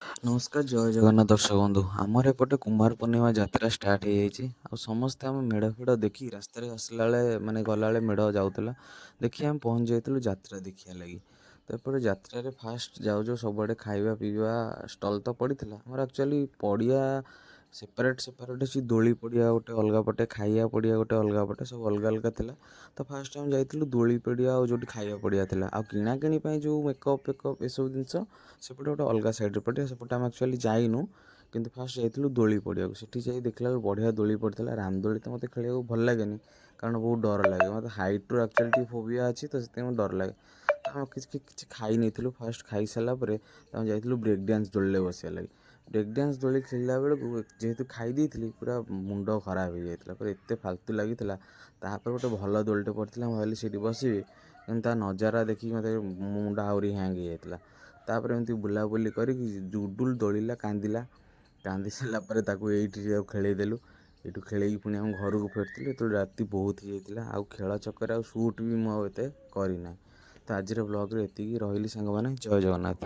ନମସ୍କାର ଜୟ ଜଗନ୍ନାଥ ଦର୍ଶକ ବନ୍ଧୁ। ଆମର ଏପଟେ କୁମାର ପୂର୍ଣ୍ଣିମା ଯାତ୍ରା ଷ୍ଟାର୍ଟ ହେଇଯାଇଛି। ଆଉ ସମସ୍ତେ ଆମେ ମେଢ଼ ଫେଢ଼ ଦେଖି ରାସ୍ତାରେ ଆସିଲା ବେଳେ ଗଲାବେଳେ ମେଢ଼ ଯାଉଥିଲା ଦେଖି ଆମେ ପହଞ୍ଚି ଯାଇଥିଲୁ ଯାତ୍ରା ଦେଖିବା ଲାଗି। ତ ଏପଟେ ଯାତ୍ରାରେ ଫାଷ୍ଟ ଯାଉ ସବୁଆଡ଼େ ଖାଇବା ପିଇବା ଷ୍ଟଲ୍ ତ ପଡ଼ିଥିଲା। ଆମର ଆକ୍ଚୁଆଲି ପଡ଼ିଆ ସେପାରେଟ୍ ଅଛି। ଦୋଳି ପଡ଼ିଆ ଗୋଟେ ଅଲଗା ପଟେ, ଖାଇବା ପଡ଼ିଆ ଗୋଟେ ଅଲଗା ପଟେ, ସବୁ ଅଲଗା ଅଲଗା ଥିଲା। ତ ଫାଷ୍ଟ ଆମେ ଯାଇଥିଲୁ ଦୋଳି ପଡ଼ିଆ ଆଉ ଯେଉଁଠି ଖାଇବା ପଡ଼ିଆ ଥିଲା। ଆଉ କିଣାକିଣି ପାଇଁ ଯେଉଁ ମେକଅପ୍ ଫେକଅପ୍ ଏସବୁ ଜିନିଷ ସେପଟେ ଗୋଟେ ଅଲଗା ସାଇଡ଼୍ରେ ପଟେ, ସେପଟେ ଆମେ ଆକ୍ଚୁଆଲି ଯାଇନୁ। କିନ୍ତୁ ଫାଷ୍ଟ ଯାଇଥିଲୁ ଦୋଳି ପଡ଼ିଆକୁ। ସେଠି ଯାଇ ଦେଖିଲା ବେଳକୁ ବଢ଼ିଆ ଦୋଳି ପଡ଼ିଥିଲା। ରାମଦୋଳି ତ ମୋତେ ଖେଳିବାକୁ ଭଲ ଲାଗେନି, କାରଣ ବହୁତ ଡର ଲାଗେ। ମୋତେ ହାଇଟ୍ରୁ ଆକ୍ଚୁଆଲି ଟିକେ ଫୋବିଆ ଅଛି, ତ ସେଥିପାଇଁ ମୋତେ ଡର ଲାଗେ। ତ ଆମେ କିଛି ଖାଇ ନେଇଥିଲୁ। ଫାଷ୍ଟ ଖାଇସାରିଲା ପରେ ଆମେ ଯାଇଥିଲୁ ବ୍ରେକ୍ ଡ୍ୟାନ୍ସ ଦୋଳିରେ ବସିବା ଲାଗି। ବ୍ରେକ୍ ଡ୍ୟାନ୍ସ ଦୋଳି ଖେଳିଲା ବେଳକୁ ଯେହେତୁ ଖାଇ ଦେଇଥିଲି, ପୁରା ମୁଣ୍ଡ ଖରାପ ହେଇଯାଇଥିଲା, ପୁରା ଏତେ ଫାଲତୁ ଲାଗିଥିଲା। ତାପରେ ଗୋଟେ ଭଲ ଦୋଳିଟେ ପଡ଼ିଥିଲା, ମୁଁ ଭାବିଲି ସେଇଠି ବସିବି, କିନ୍ତୁ ତା ନଜାରା ଦେଖିକି ମୋତେ ମୁଣ୍ଡ ଆହୁରି ହ୍ୟାଙ୍ଗ ହେଇଯାଇଥିଲା। ତାପରେ ଏମିତି ବୁଲାବୁଲି କରିକି ଜୁଡ଼ୁଲ ଦୋଳିଲା, କାନ୍ଦି ସାରିଲା ପରେ ତାକୁ ଏଇଠି ଖେଳେଇ ଦେଲୁ। ଏଇଠୁ ଖେଳେଇକି ପୁଣି ଆମ ଘରକୁ ଫେରିଥିଲୁ। ଯେତେବେଳେ ରାତି ବହୁତ ହେଇଯାଇଥିଲା, ଆଉ ଖେଳ ଚକ୍କରେ ଆଉ ସୁଟ୍ ବି ମୁଁ ଆଉ ଏତେ କରିନାହିଁ। ତ ଆଜିର ବ୍ଲଗ୍ରେ ଏତିକି। ରହିଲି ସାଙ୍ଗମାନେ, ଜୟ ଜଗନ୍ନାଥ।